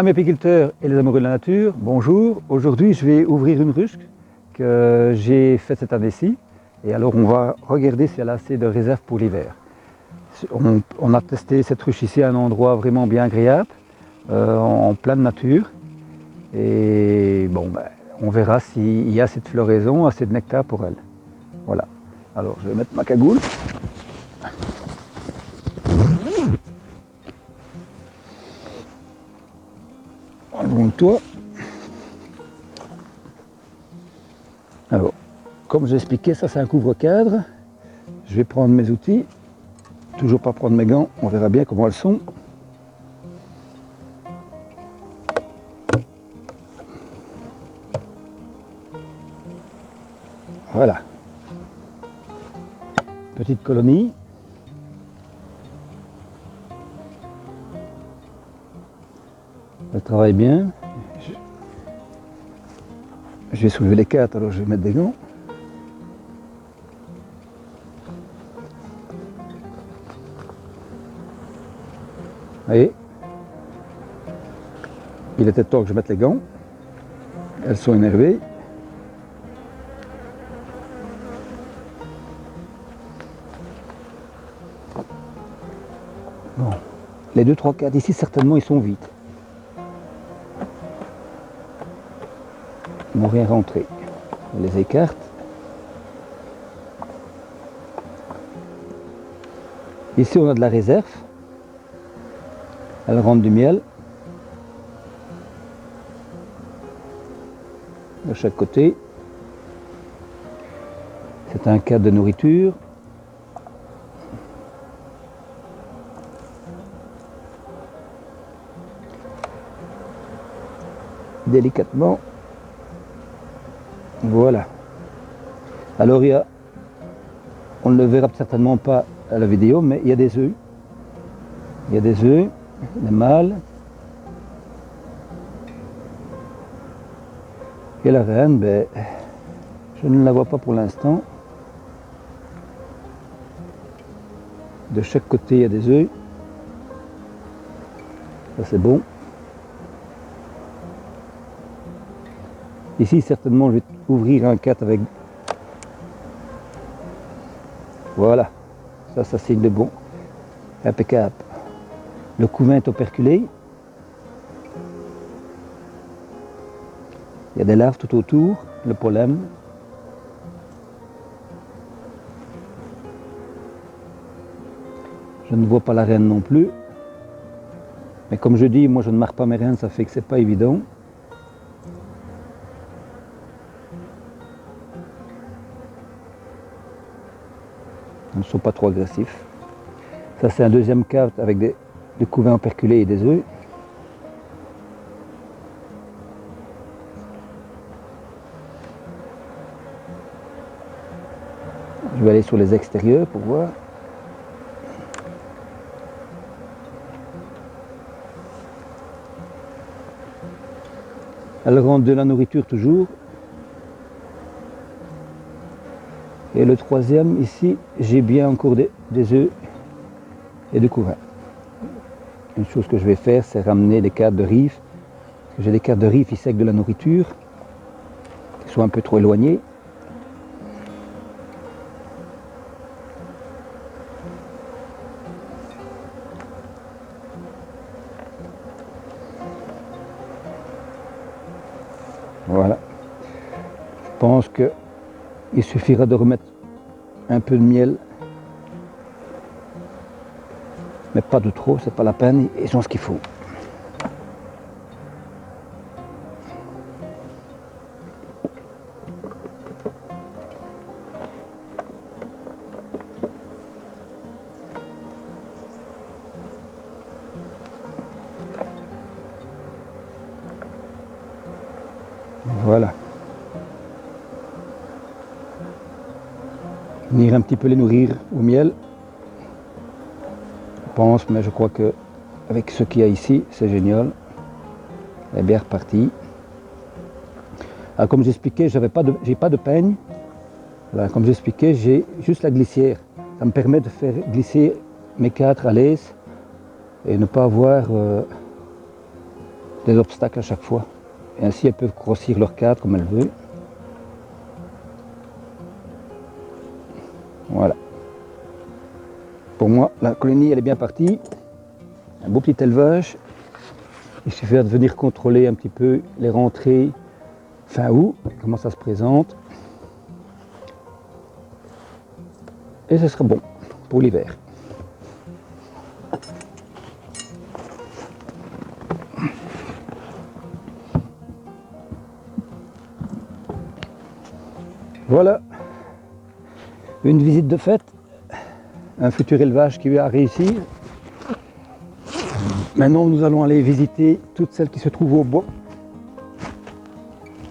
Amis apiculteurs et les amoureux de la nature, bonjour. Aujourd'hui, je vais ouvrir une ruche que j'ai faite cette année-ci. Et alors, on va regarder si elle a assez de réserve pour l'hiver. On a testé cette ruche ici à un endroit vraiment bien agréable, en pleine nature. Et bon, on verra s'il y a assez de floraison, assez de nectar pour elle. Voilà. Alors, je vais mettre ma cagoule. Enlevons le toit. Alors, comme j'ai expliqué, ça c'est un couvre-cadre. Je vais prendre mes outils. Toujours pas prendre mes gants, on verra bien comment elles sont. Voilà. Petite colonie. Elle travaille bien. Je vais soulever les 4, alors je vais mettre des gants. Vous voyez, il était temps que je mette les gants. Elles sont énervées. Bon. Les 2, 3, 4 ici, certainement, ils sont vides. Ils n'ont rien rentré. On les écarte. Ici, on a de la réserve. Elle rentre du miel. De chaque côté. C'est un cadre de nourriture. Délicatement. Voilà. Alors on ne le verra certainement pas à la vidéo, mais il y a des œufs. Il y a des œufs, des mâles. Et la reine, je ne la vois pas pour l'instant. De chaque côté, il y a des œufs. Ça c'est bon. Ici, certainement, je vais ouvrir un 4 avec... Voilà. Ça signe de bon. Impeccable. Le couvain est operculé. Il y a des larves tout autour, le pollen. Je ne vois pas la reine non plus. Mais comme je dis, moi je ne marque pas mes reines, ça fait que c'est pas évident. Ils ne sont pas trop agressifs. Ça c'est un deuxième cave avec des couvains operculés et des œufs. Je vais aller sur les extérieurs pour voir. Elle rentre de la nourriture toujours. Et le troisième, ici, j'ai bien encore des œufs et des couvains. Une chose que je vais faire, c'est ramener des cadres de rive. J'ai des cadres de rive ici avec de la nourriture, qui sont un peu trop éloignés. Voilà. Je pense qu'il suffira de remettre un peu de miel, mais pas de trop, c'est pas la peine, ils ont ce qu'il faut. Voilà. Venir un petit peu les nourrir au miel. Je pense, mais je crois que avec ce qu'il y a ici, c'est génial. Elle est bien repartie. Alors, comme j'expliquais, j'ai pas de peigne. Voilà, comme j'expliquais, j'ai juste la glissière. Ça me permet de faire glisser mes 4 à l'aise et ne pas avoir des obstacles à chaque fois. Et ainsi elles peuvent grossir leur cadre comme elles veulent. Voilà. Pour moi, la colonie elle est bien partie. Un beau petit élevage. Il suffit de venir contrôler un petit peu les rentrées fin août, comment ça se présente. Et ce sera bon pour l'hiver. Voilà, une visite de fête, un futur élevage qui va réussir. Maintenant, nous allons aller visiter toutes celles qui se trouvent au bois.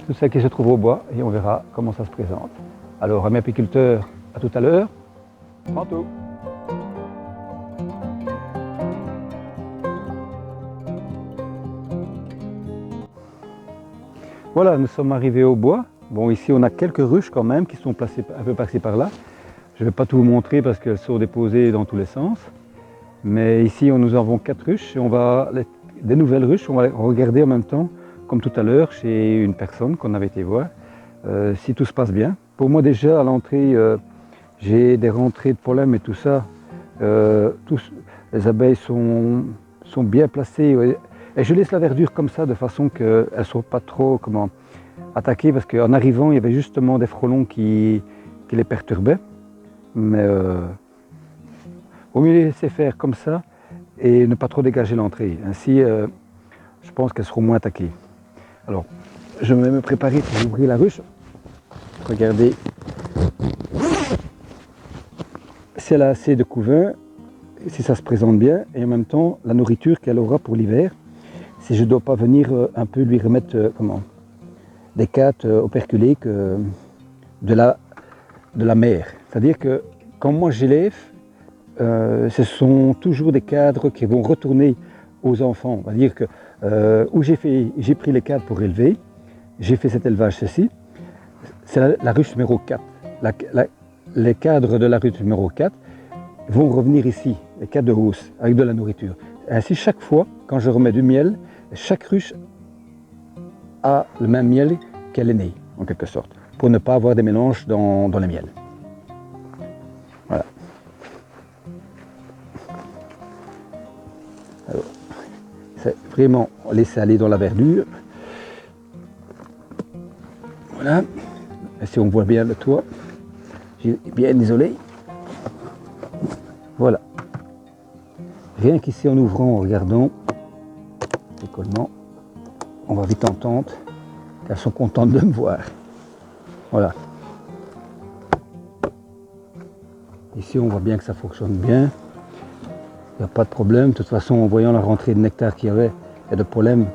Toutes celles qui se trouvent au bois et on verra comment ça se présente. Alors, amis apiculteurs, à tout à l'heure. Tantôt. Voilà, nous sommes arrivés au bois. Bon, ici, on a quelques ruches quand même qui sont placées un peu par-ci par-là. Je ne vais pas tout vous montrer parce qu'elles sont déposées dans tous les sens. Mais ici, nous avons 4 ruches et on va des nouvelles ruches. On va regarder en même temps, comme tout à l'heure, chez une personne qu'on avait été voir, si tout se passe bien. Pour moi, déjà, à l'entrée, j'ai des rentrées de pollen et tout ça. Les abeilles sont bien placées. Et je laisse la verdure comme ça, de façon qu'elles ne soient pas trop attaquées, parce qu'en arrivant, il y avait justement des frelons qui les perturbaient. Mais vaut mieux les laisser faire comme ça et ne pas trop dégager l'entrée. Ainsi, je pense qu'elles seront moins attaquées. Alors, je vais me préparer pour ouvrir la ruche. Regardez si elle a assez de couvain, si ça se présente bien, et en même temps, la nourriture qu'elle aura pour l'hiver. Si je ne dois pas venir un peu lui remettre des cates operculées de la mer. C'est-à-dire que quand moi j'élève, ce sont toujours des cadres qui vont retourner aux enfants. On va dire que où j'ai pris les cadres pour élever, j'ai fait cet élevage ceci, c'est la ruche numéro 4. Les cadres de la ruche numéro 4 vont revenir ici, les cadres de hausse, avec de la nourriture. Ainsi, chaque fois, quand je remets du miel, chaque ruche a le même miel qu'elle est née, en quelque sorte, pour ne pas avoir des mélanges dans les miels. Voilà. Alors, c'est vraiment laisser aller dans la verdure. Voilà. Et si on voit bien le toit, j'ai bien isolé. Voilà. Rien qu'ici en ouvrant, en regardant l'écollement, on va vite entendre qu'elles sont contentes de me voir. Voilà. Ici, on voit bien que ça fonctionne bien. Il n'y a pas de problème. De toute façon, en voyant la rentrée de nectar qu'il y avait et de pollen,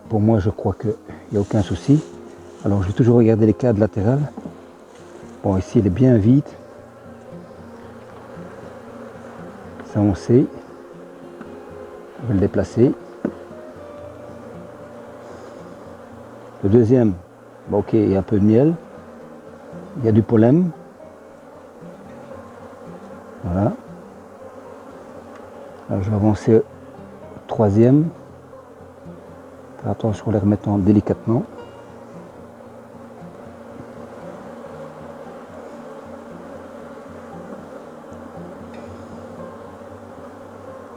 pour moi, je crois qu'il n'y a aucun souci. Alors, je vais toujours regarder les cadres latérales. Bon, ici, il est bien vide. Ça, on sait. On va le déplacer. Le deuxième, bon, ok, il y a un peu de miel. Il y a du pollen. Voilà. Alors, je vais avancer au troisième. Faire attention en les remettant délicatement.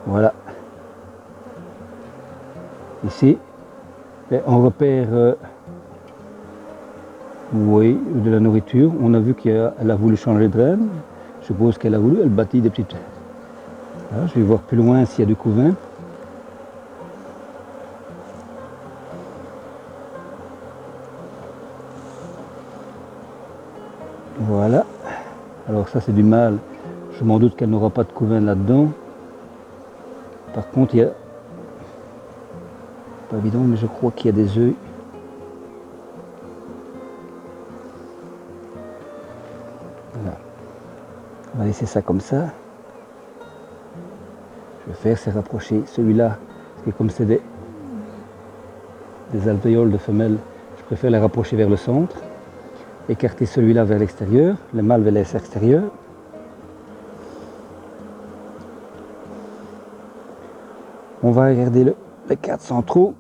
Voilà. Ici, on repère oui, de la nourriture. On a vu qu'elle a voulu changer de reine. Je suppose qu'elle a voulu, elle bâtit des petites. Voilà, je vais voir plus loin s'il y a du couvain. Voilà. Alors ça c'est du mâle. Je m'en doute qu'elle n'aura pas de couvain là-dedans. Par contre, il y a... Pas évident, mais je crois qu'il y a des œufs. Voilà. On va laisser ça comme ça. Je vais faire, c'est rapprocher celui-là. Parce que comme c'est des alvéoles de femelles, je préfère les rapprocher vers le centre. Écarter celui-là vers l'extérieur, le mâle vers l'extérieur. On va regarder les cadres centraux.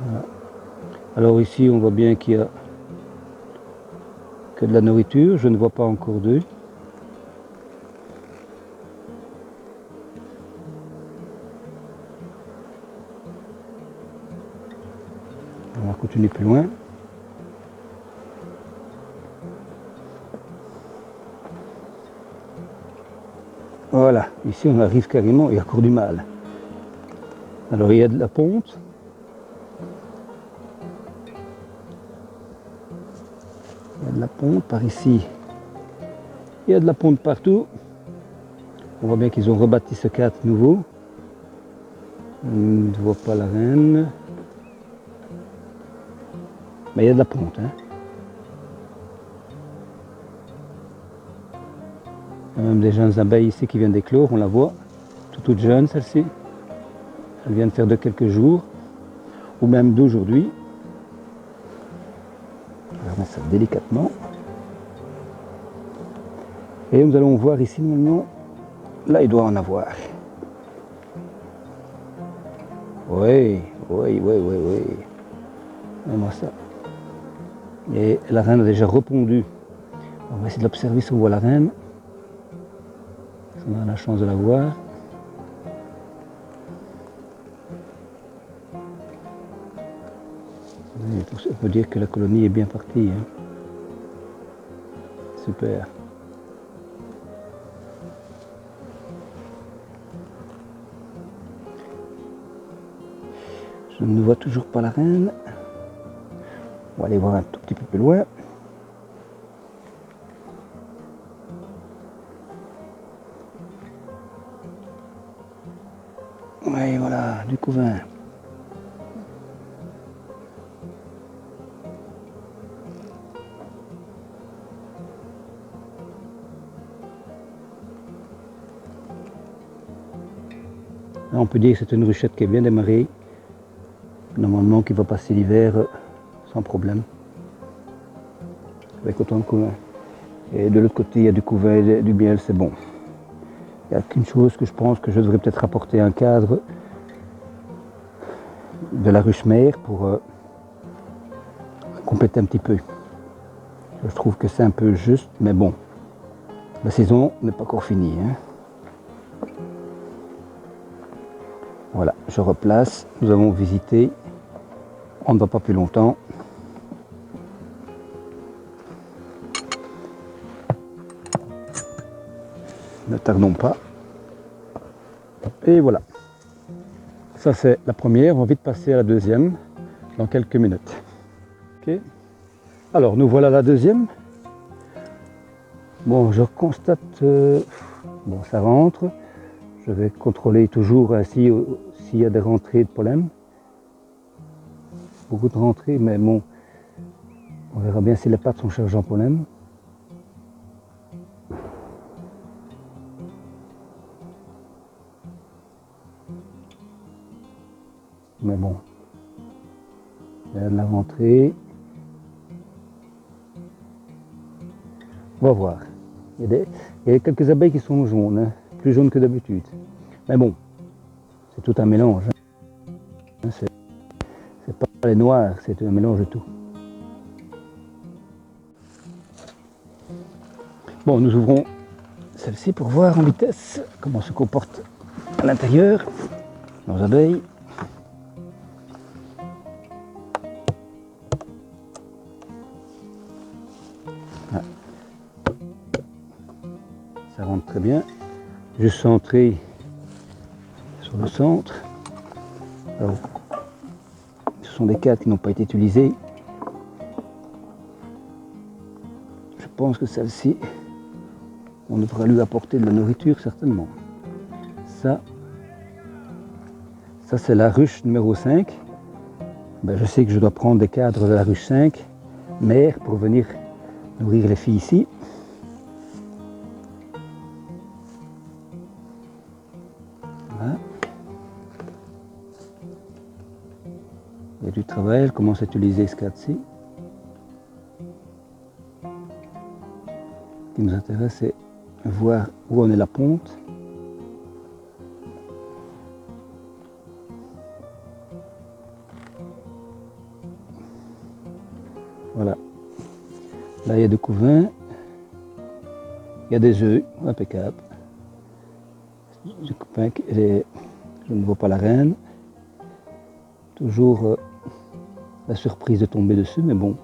Voilà. Alors ici on voit bien qu'il y a que de la nourriture, je ne vois pas encore d'œufs. On va continuer plus loin. Voilà, ici on arrive carrément, il y a encore du mal. Alors il y a de la ponte. Il y a de la ponte par ici. Il y a de la ponte partout. On voit bien qu'ils ont rebâti ce cadre nouveau. On ne voit pas la reine. Mais il y a de la ponte. Hein. Il y a même des jeunes abeilles ici qui viennent d'éclore, on la voit. Toute jeune celle-ci. Elle vient de faire de quelques jours. Ou même d'aujourd'hui. On va remettre ça délicatement. Et nous allons voir ici maintenant. Là il doit en avoir. Oui. Mets-moi ça. Et la reine a déjà répondu. On va essayer de l'observer si on voit la reine. Si on a la chance de la voir. On peut dire que la colonie est bien partie. Hein. Super. Je ne vois toujours pas la reine. On va aller voir un tout petit peu plus loin. Oui, voilà, du couvain. Là, on peut dire que c'est une ruchette qui est bien démarrée. Normalement, qui va passer l'hiver sans problème. Avec autant de couvain. Et de l'autre côté, il y a du couvain et du miel, c'est bon. Il n'y a qu'une chose que je pense que je devrais peut-être apporter un cadre de la ruche mère pour compléter un petit peu. Je trouve que c'est un peu juste, mais bon, la saison n'est pas encore finie. Hein. Voilà, je replace. Nous avons visité. On ne va pas plus longtemps. Ne tardons pas. Et voilà. Ça c'est la première. On va vite passer à la deuxième dans quelques minutes. Ok. Alors nous voilà la deuxième. Bon, je constate, bon, ça rentre. Je vais contrôler toujours ainsi s'il y a des rentrées de pollen. Beaucoup de rentrées, mais bon, on verra bien si les pattes sont chargées en pollen. Mais bon, il y a de la rentrée. On va voir. Il y a quelques abeilles qui sont jaunes, hein, plus jaunes que d'habitude. Mais bon, c'est tout un mélange. Hein. C'est pas les noirs, c'est un mélange de tout. Bon, nous ouvrons celle-ci pour voir en vitesse comment se comporte à l'intérieur nos abeilles. Voilà. Ça rentre très bien. Juste centré sur le centre. Alors, ce sont des cadres qui n'ont pas été utilisés. Je pense que celle-ci, on devra lui apporter de la nourriture certainement. Ça c'est la ruche numéro 5. Ben, je sais que je dois prendre des cadres de la ruche 5, mère, pour venir nourrir les filles ici. Voilà. Il y a du travail, elle commence à utiliser ce cadre-ci. Ce qui nous intéresse, c'est voir où en est la ponte. Voilà. Là, il y a des couvains. Il y a des œufs, impeccable. Je ne vois pas la reine. Toujours la surprise de tomber dessus, mais bon.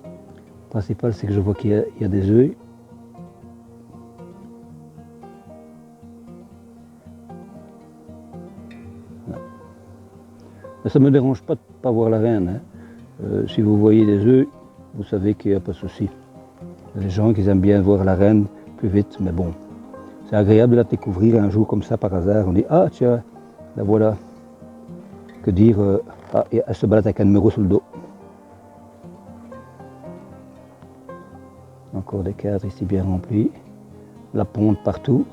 Le principal, c'est que je vois qu'il y a des œufs. Ça ne me dérange pas de ne pas voir la reine. Hein. Si vous voyez des œufs, vous savez qu'il n'y a pas de souci. Il y a des gens qui aiment bien voir la reine plus vite, mais bon. C'est agréable de la découvrir un jour comme ça par hasard. On dit, ah tiens, la voilà. Que dire, ah, et elle se balade avec un numéro sur le dos. Encore des cadres ici bien remplis. La ponte partout.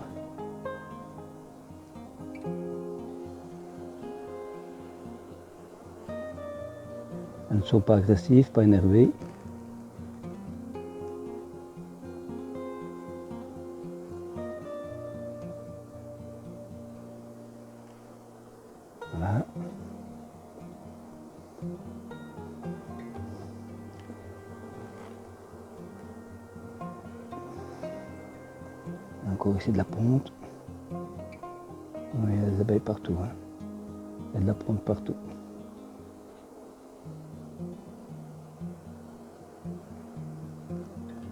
Elles ne sont pas agressives, pas énervées. Voilà. Encore ici de la ponte. Oui, il y a des abeilles partout. Hein. Il y a de la ponte partout.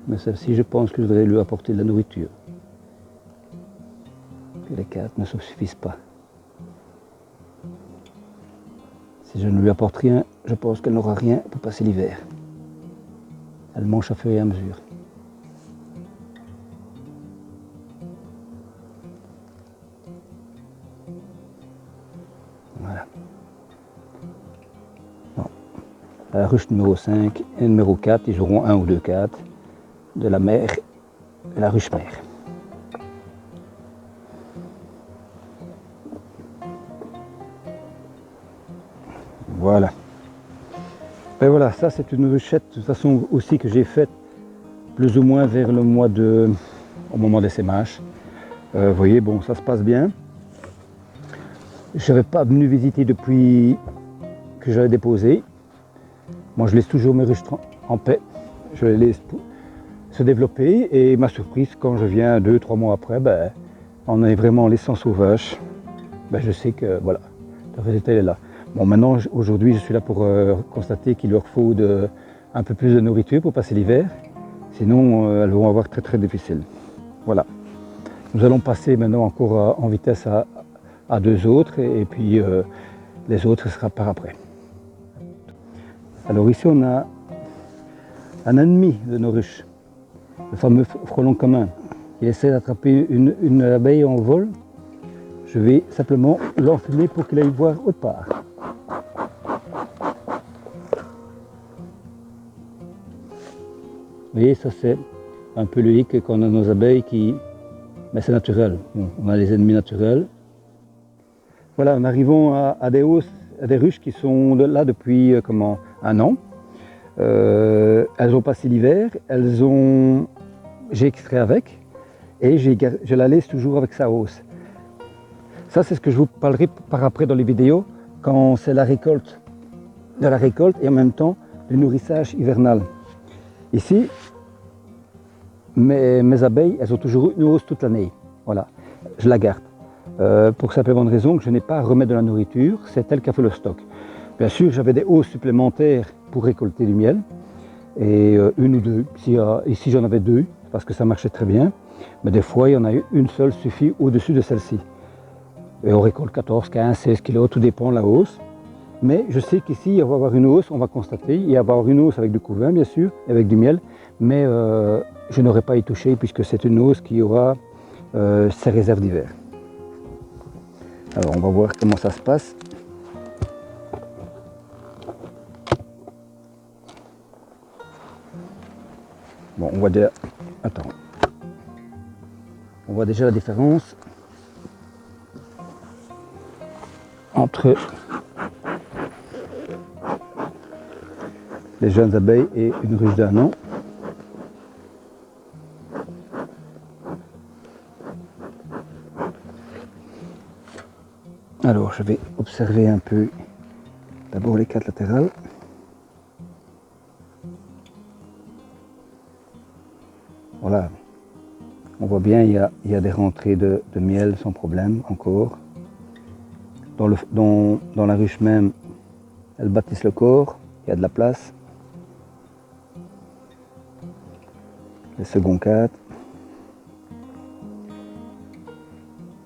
Mais celle-ci, je pense que je devrais lui apporter de la nourriture. Que les 4 ne se suffisent pas. Si je ne lui apporte rien, je pense qu'elle n'aura rien pour passer l'hiver. Elle mange à fur et à mesure. Voilà. Bon. À la ruche numéro 5 et numéro 4, ils auront 1 ou 2 cadres de la mère et la ruche mère. Voilà. Ben voilà, ça c'est une ruchette de toute façon aussi que j'ai faite plus ou moins vers le mois de... au moment des sémages. Vous voyez, bon, ça se passe bien. Je n'avais pas venu visiter depuis que j'avais déposé. Moi je laisse toujours mes ruches en paix. Je les laisse se développer et ma surprise quand je viens 2-3 mois après, ben, on est vraiment laissant sauvage. Ben, je sais que voilà, le résultat est là. Bon, maintenant, aujourd'hui, je suis là pour constater qu'il leur faut un peu plus de nourriture pour passer l'hiver. Sinon, elles vont avoir très très difficile. Voilà. Nous allons passer maintenant encore en vitesse à 2 autres et puis les autres ce sera par après. Alors ici, on a un ennemi de nos ruches, le fameux frelon commun. Il essaie d'attraper une abeille en vol. Je vais simplement l'enfumer pour qu'il aille voir autre part. Vous voyez, ça c'est un peu le hic qu'on a nos abeilles qui... Mais c'est naturel, on a les ennemis naturels. Voilà, en arrivant à des ruches qui sont là depuis un an. Elles ont passé l'hiver, j'ai extrait avec et je la laisse toujours avec sa hausse. Ça c'est ce que je vous parlerai par après dans les vidéos, quand c'est la récolte et en même temps le nourrissage hivernal. Ici, mes abeilles, elles ont toujours une hausse toute l'année. Voilà, je la garde. Pour simplement une raison que je n'ai pas à remettre de la nourriture, c'est elle qui a fait le stock. Bien sûr, j'avais des hausses supplémentaires pour récolter du miel, et une ou deux. Ici, j'en avais 2, parce que ça marchait très bien, mais des fois, il y en a une seule suffit au-dessus de celle-ci. Et on récolte 14, 15, 16 kilos, tout dépend de la hausse. Mais je sais qu'ici, il va y avoir une hausse, on va constater. Il va y avoir une hausse avec du couvain, bien sûr, avec du miel. Mais je n'aurai pas y toucher puisque c'est une hausse qui aura ses réserves d'hiver. Alors, on va voir comment ça se passe. Bon, on voit déjà... Attends. On voit déjà la différence entre les jeunes abeilles et une ruche d'un an. Alors je vais observer un peu D'abord les 4 latérales. Voilà. On voit bien, il y a des rentrées de miel sans problème encore. Dans la ruche même, elles bâtissent le corps, il y a de la place. Les seconds 4.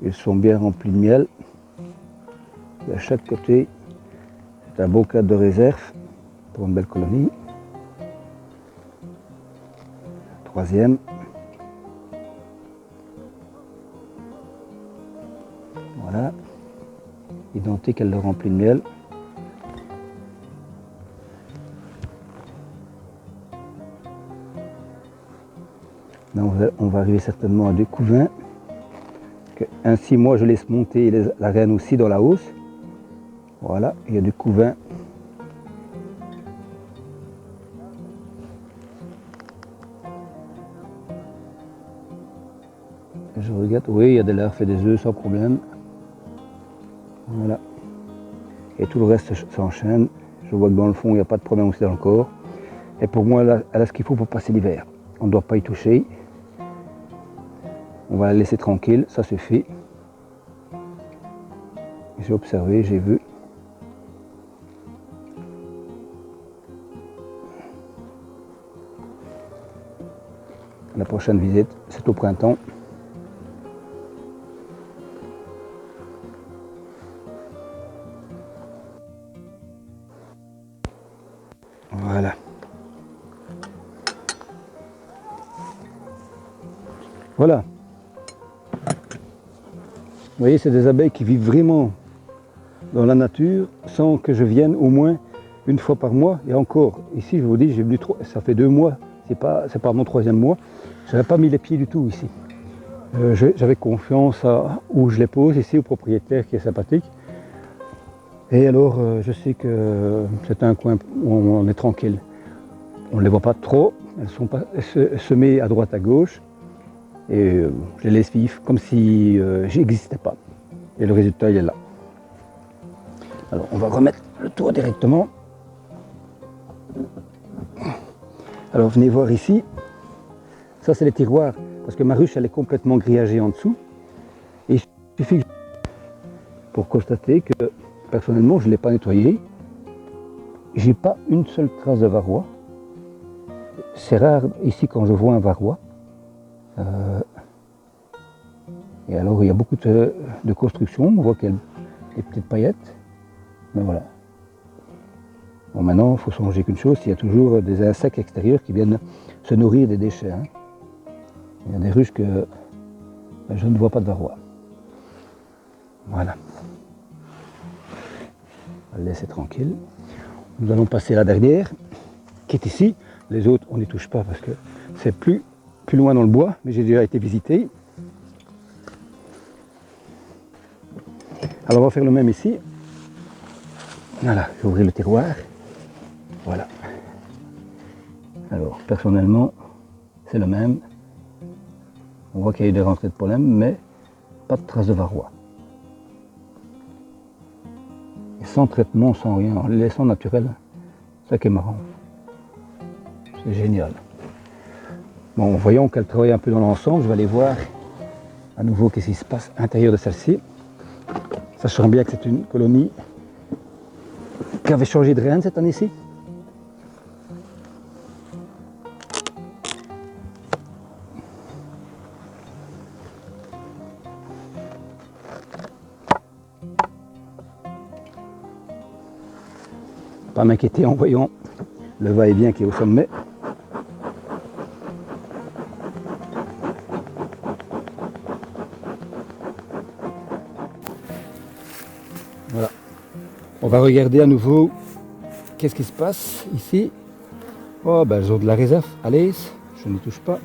Ils sont bien remplis de miel. Et à chaque côté, c'est un beau cadre de réserve pour une belle colonie. Troisième. Voilà. Identique, elle le remplit de miel. Là, on va arriver certainement à des couvains. Ainsi, moi, je laisse monter la reine aussi dans la hausse. Voilà, il y a du couvain. Je regarde, oui, il y a des larves et des œufs sans problème. Voilà. Et tout le reste s'enchaîne. Je vois que dans le fond, il n'y a pas de problème aussi dans le corps. Et pour moi, elle a ce qu'il faut pour passer l'hiver. On ne doit pas y toucher. On va la laisser tranquille, ça suffit. J'ai observé, j'ai vu. La prochaine visite, c'est au printemps. Voilà. Voilà. Vous voyez, c'est des abeilles qui vivent vraiment dans la nature sans que je vienne au moins une fois par mois. Et encore, ici, je vous dis, j'ai venu ça fait 2 mois, c'est pas mon 3e mois. Je n'avais pas mis les pieds du tout ici. J'avais confiance à où je les pose, ici, au propriétaire qui est sympathique. Et alors, je sais que c'est un coin où on est tranquille. On ne les voit pas trop, elles sont pas semées à droite, à gauche. Et je les laisse vivre comme si j'existais pas. Et le résultat, il est là. Alors, on va remettre le toit directement. Alors, venez voir ici. Ça, c'est les tiroirs. Parce que ma ruche, elle est complètement grillagée en dessous. Et il suffit pour constater que, personnellement, je ne l'ai pas nettoyé. J'ai pas une seule trace de varroa. C'est rare ici quand je vois un varroa. Et alors il y a beaucoup de construction, on voit qu'il y a des petites paillettes, mais voilà. Bon, maintenant il faut songer qu'une chose, il y a toujours des insectes extérieurs qui viennent se nourrir des déchets. Hein. Il y a des ruches que je ne vois pas de varroa. Voilà. On va le laisser tranquille. Nous allons passer la dernière, qui est ici. Les autres, on n'y touche pas parce que c'est plus loin dans le bois, mais j'ai déjà été visité. Alors on va faire le même ici. Voilà, je vais ouvrir le tiroir. Voilà. Alors personnellement, c'est le même. On voit qu'il y a eu des rentrées de pollen, mais pas de traces de varroa. Et sans traitement, sans rien, en les laissant naturels, c'est ça qui est marrant. C'est génial. Bon, voyons qu'elle travaille un peu dans l'ensemble. Je vais aller voir à nouveau qu'est-ce qui se passe à l'intérieur de celle-ci. Sachant bien que c'est une colonie qui avait changé de reine cette année-ci. Pas m'inquiéter en voyant le va-et-vient qui est au sommet. Voilà. On va regarder à nouveau qu'est-ce qui se passe ici. Oh, ben, elles ont de la réserve. Allez, je n'y touche pas.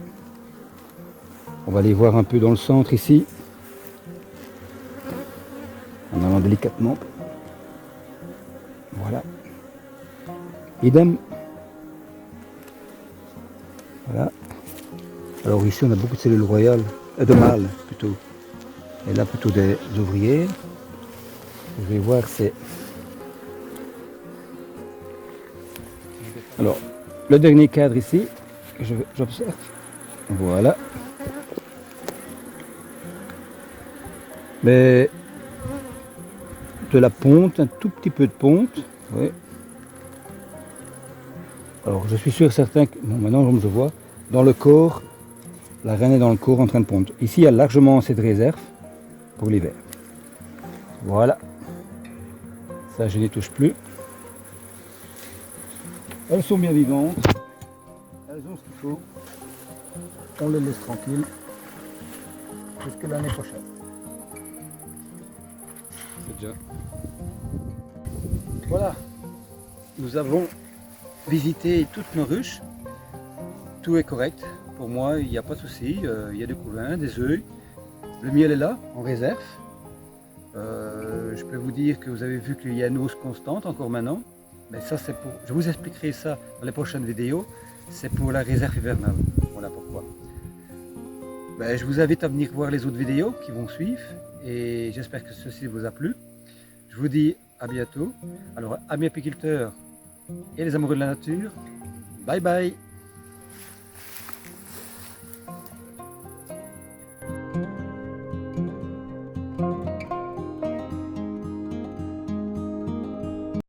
On va aller voir un peu dans le centre ici. En allant délicatement. Voilà. Idem. Voilà. Alors ici on a beaucoup de cellules royales, de mâles plutôt. Et là plutôt des ouvrières. Je vais voir c'est Alors, le dernier cadre ici, que j'observe, voilà. Mais de la ponte, un tout petit peu de ponte, oui. Alors, je suis sûr et certain que, bon, maintenant comme je vois, dans le corps, la reine est dans le corps en train de pondre. Ici, il y a largement assez de réserve pour l'hiver. Voilà. Ça, je n'y touche plus. Elles sont bien vivantes. Elles ont ce qu'il faut. On les laisse tranquilles jusqu'à l'année prochaine. C'est déjà. Voilà. Nous avons visité toutes nos ruches. Tout est correct. Pour moi, il n'y a pas de souci. Il y a du couvain, des œufs. Le miel est là, en réserve. Je peux vous dire que vous avez vu qu'il y a une hausse constante encore maintenant. Mais ça, c'est pour. Je vous expliquerai ça dans les prochaines vidéos. C'est pour la réserve hivernale. Voilà pourquoi. Ben, je vous invite à venir voir les autres vidéos qui vont suivre. Et j'espère que ceci vous a plu. Je vous dis à bientôt. Alors, amis apiculteurs et les amoureux de la nature, bye bye!